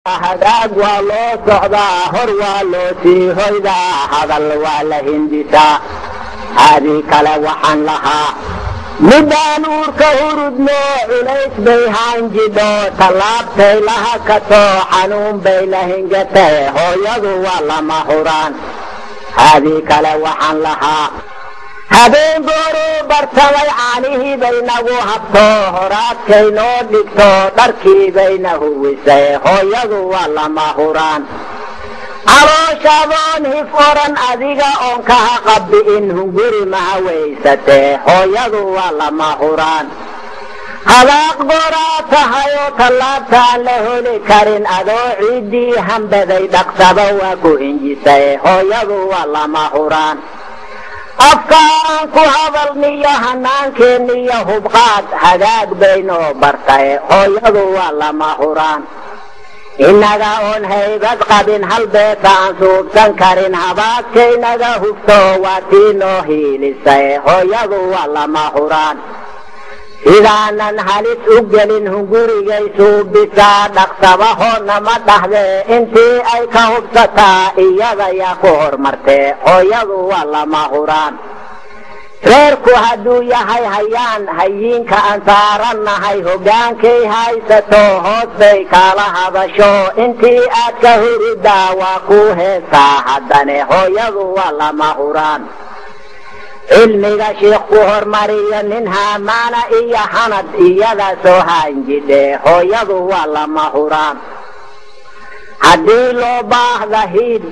hadaag waa loo socdaa hor waa loo sii hoydaa hadal waa la hindisaa haadii kale waxaan lahaa midaan uurka hurudno culays bay haanjidho tallaabtay laha katoo xanuun bay la hingatay hooyadu waa lama huraan haadii kale waxaan lahaa habeen gooruu bartamay caanihii bay nagu habto horaadkay noo dhigto dharkii bayna huwisay hooyadu waa lama huraan calooshaadoon hif oran adiga oon kaha qabbi'in hunguri mahawaysatee hooyadu waa lama huraan hadaaq gooraa tahayoo tallaabtaan la holi karin adoo ciiddii hambaday dhaqsaba waa ku hinjisay hooyadu waa lama huraan afkaan ku hadalniyo hanaankeeniyo hubqaad hagaag baynoo bartay hooyadu waa lama huraan innaga oon haybad qabin hal beesa aan suubsan karin habaadkaynaga hugto waa tii noo hiilisay hooyadu waa lama huraan sidaanan halis u gelin hungurigay suubisaa dhaqsabahoodna ma dhahdee intii ay ka hubsataa iyada yaa ku hormartee hooyadu waa lama huraan reerku hadduu yahay hayaan hayiinka aan saarannahay hoggaankay haysato hoos bay kaala hadasho intii aad ka huridaa waa kuu heesaa haddane hooyadu waa lama huraan cilmiga sheekh ku hormariyo nin haamaana iyo hanad iyada soo haanjidhe hooyadu waa lama huraan haddii loo baahda hiid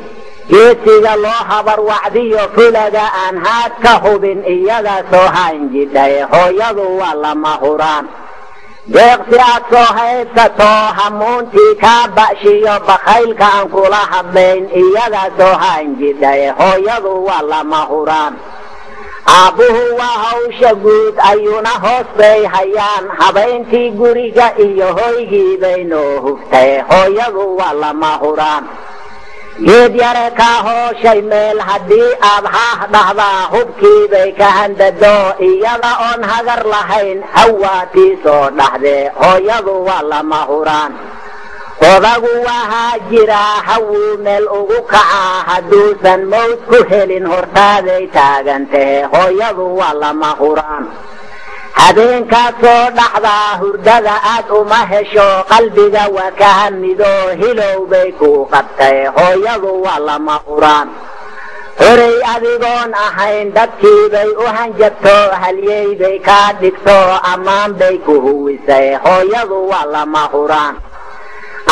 geesiga loo habar wacdiyo fulaga aan haad ka hubin iyada soo haanjidhay hooyadu waa lama huraan deeqsi aad soo haydsato hamuuntii kaa ba'shiyo bakhaylka aan kula hadlayn iyada soo haanjidhay hooyadu waa lama huraan aabbuhu waa hawsha guud ayuuna hoos bay hayaan habayntii guriga iyo hoygii baynoo huftay hooyadu waa lama huraan geed yare kaa hooshay meel haddii aad haah dhahdaa hubkii bay ka handado iyada oon hagar lahayn hawaatii soo dhahdee hooyadu waa lama huraan odagu waa haajiraa hawuu meel ugu kacaa hadduusan mawd ku helin hortaaday taagantahe hooyadu waa lama huraan habeenkaad soo dhacdaa hurdada aad uma hesho qalbiga waa ka hamido hilow bay kuu qabtay hooyadu waa lama huraan horey adigoon ahayn dadkii bay u hanjabto halyey bay kaa dhigto ammaan bay ku huwisay hooyadu waa lama huraan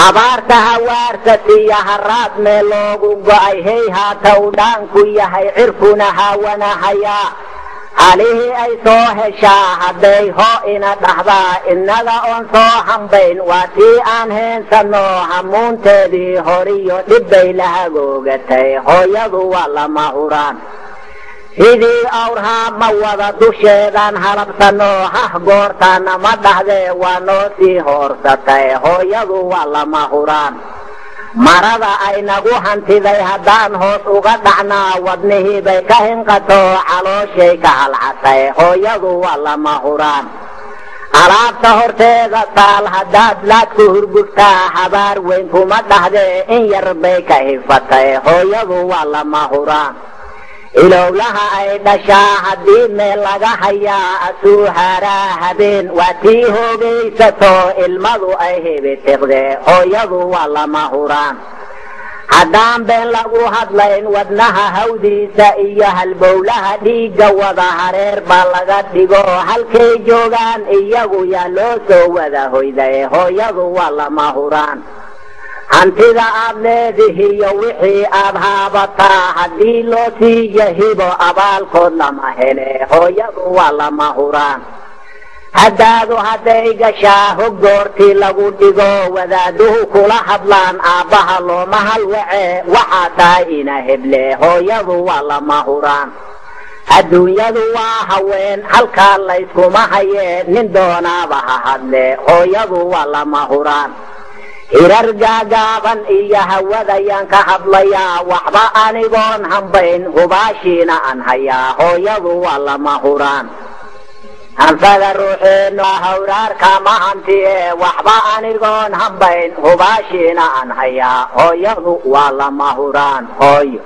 abaarta hawaarsatiyo haraad meel loogu go'ay hey haata u dhaanku yahay cirkuna haawanahayaa halihii ay soo heshaa hadday hoo ina dhahdaa innaga oon soo hambayn waa tii aan heensanno hamuunteedii horiyo dhibbay la hagoogatay hooyadu waa lama huraan sidii awrhaa ma wada dusheedaan halabsanno hah goortaana ma dhahdee waa noo sii hoorsatay hooyadu waa lama huraan marada ay nagu hantiday haddaan hoos uga dhacnaa wadnihii bay ka hinqato calooshay ka halcatay hooyadu waa lama huraan alaabta horteeda taal haddaad laadku hurgurtaa habaar weyn kuma dhahdee in yar bay ka hifatay hooyadu waa lama huraan ilowlaha ay dhashaa haddii meel laga hayaa asuu haaraa habeen waa tii hoogaysato ilmadu ay hebitiqdee hooyadu waa lama huraan haddaan been lagu hadlayn wadnaha hawdiisa iyo halbowlaha dhiigga wada hareer baa laga dhigo halkay joogaan iyagu yaa loo soo wada hoyday hooyadu waa lama huraan hantida aad leedihiyo wixii aad haabataa haddii loo sii yahibo abaalkood lama hele hooyadu waa lama huraan haddaadu hadday gashaa hog goortii lagu dhigo wadaaduhu kula hadlaan aabbaha looma halwace waxaa tahay ina heble hooyadu waa lama huraan adduunyadu waa haween halkaa layskuma hayee nin doonaaba ha hadle hooyadu waa lama huraan hirar gaagaaban iyo hawadayaan ka hadlayaa waxba anigoon hambayn hubaashiina aan hayaa hooyadu waa lama huraan hanfada ruuxeenu hawraarka ma hantiye waxba anigoon hambayn hubaashiina aan hayaa hooyadu waa lama huraan hooyo